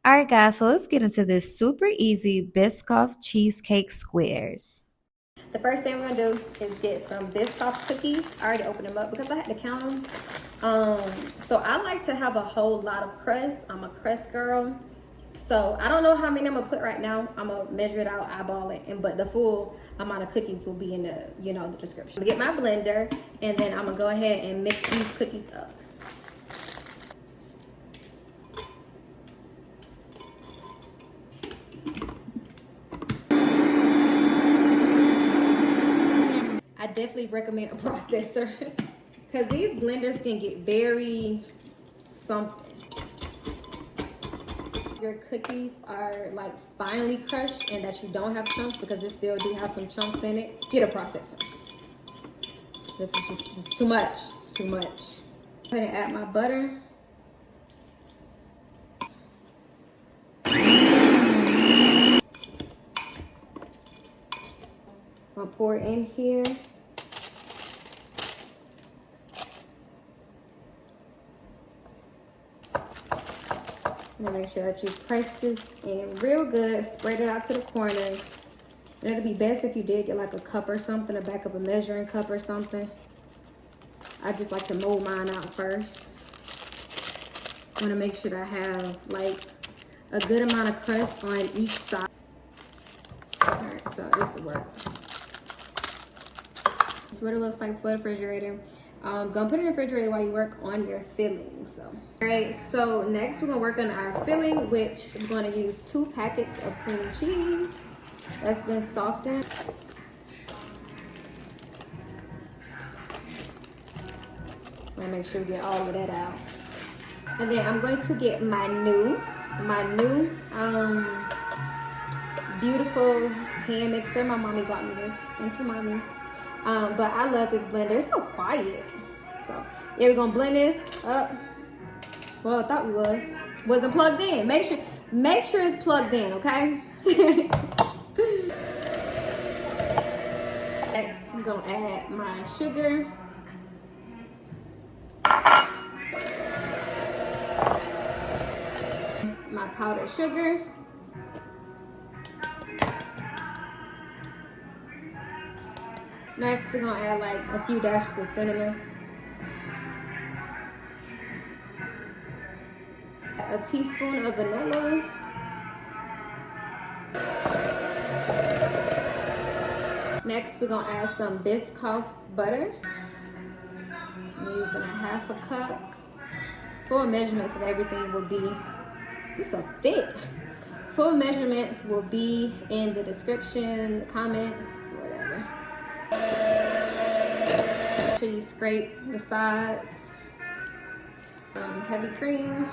All right, guys, so let's get into this super easy Biscoff Cheesecake Squares. The first thing we're gonna do is get some Biscoff cookies. I already opened them up because I had to count them. So I like to have a whole lot of crust. I'm a crust girl. So I don't know how many I'm gonna put right now. I'm gonna measure it out, eyeball it, but the full amount of cookies will be in the, the description. Get my blender, and then I'm gonna go ahead and mix these cookies up. I definitely recommend a processor because these blenders can get very something. Your cookies are like finely crushed and that you don't have chunks, because it still do have some chunks in it, get a processor. This is just too much. It's too much. Go ahead and add my butter. I'll pour it in here. And make sure that you press this in real good, spread it out to the corners. And it'd be best if you did get like a cup or something, the back of a measuring cup or something. I just like to mold mine out first. I want to make sure that I have like a good amount of crust on each side. All right, so this will work. This is what it looks like for the refrigerator. Gonna put it in the refrigerator while you work on your filling. So, all right, so next we're gonna work on our filling, which we're gonna use 2 packets of cream cheese that's been softened. I'm gonna make sure we get all of that out. And then I'm going to get my new beautiful hand mixer. My mommy bought me this. Thank you, mommy. But I love this blender. It's so quiet. So yeah, we're gonna blend this up. Well, I thought we wasn't plugged in. Make sure it's plugged in, okay? Next, I'm gonna add my sugar. My powdered sugar. Next, we're gonna add like a few dashes of cinnamon. A teaspoon of vanilla. Next, we're gonna add some Biscoff butter. I'm using a half a cup. Full measurements of everything will be, it's so thick. Full measurements will be in the description, the comments, whatever. Make sure you scrape the sides. Heavy cream.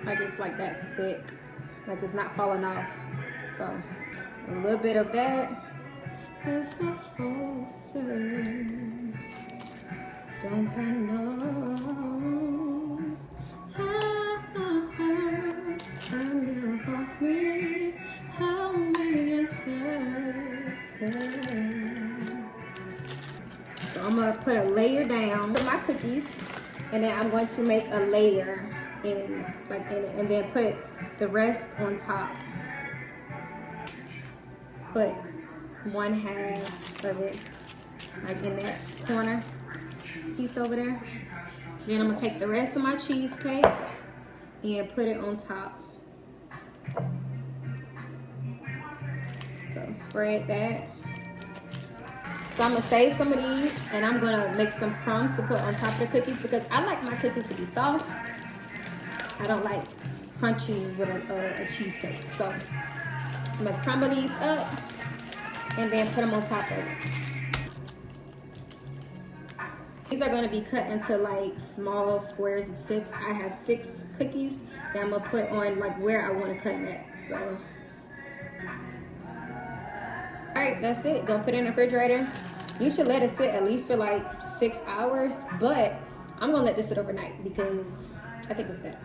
Like it's like that thick, like it's not falling off. So a little bit of that. As my folks say, don't I know how you off me, how many So I'm gonna put a layer down with my cookies, and then I'm going to make a layer in it, and then put the rest on top. Put 1/2 of it like in that corner piece over there. Then I'm gonna take the rest of my cheesecake and put it on top. So spread that. So I'm gonna save some of these, and I'm gonna make some crumbs to put on top of the cookies because I like my cookies to be soft. I don't like crunchy with a cheesecake. So I'm gonna crumble these up and then put them on top of it. These are gonna be cut into like small squares of 6. I have 6 cookies that I'm gonna put on like where I wanna cut them at, so. All right, that's it. Gonna put it in the refrigerator. You should let it sit at least for like 6 hours, but I'm gonna let this sit overnight because I think it's better.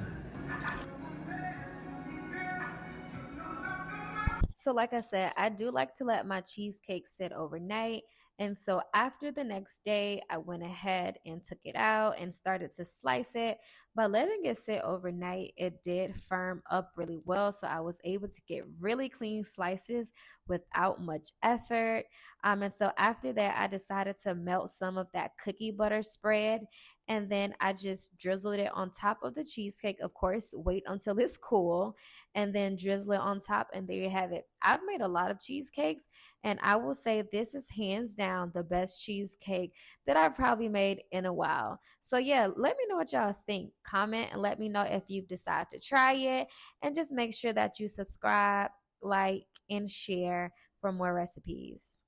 So, like I said, I do like to let my cheesecake sit overnight. And so, after the next day, I went ahead and took it out and started to slice it. By letting it sit overnight, it did firm up really well. So, I was able to get really clean slices without much effort. And so, after that, I decided to melt some of that cookie butter spread. And then I just drizzled it on top of the cheesecake. Of course, wait until it's cool and then drizzle it on top. And there you have it. I've made a lot of cheesecakes, and I will say this is hands down the best cheesecake that I've probably made in a while. So, yeah, let me know what y'all think. Comment and let me know if you've decided to try it. And just make sure that you subscribe, like, and share for more recipes.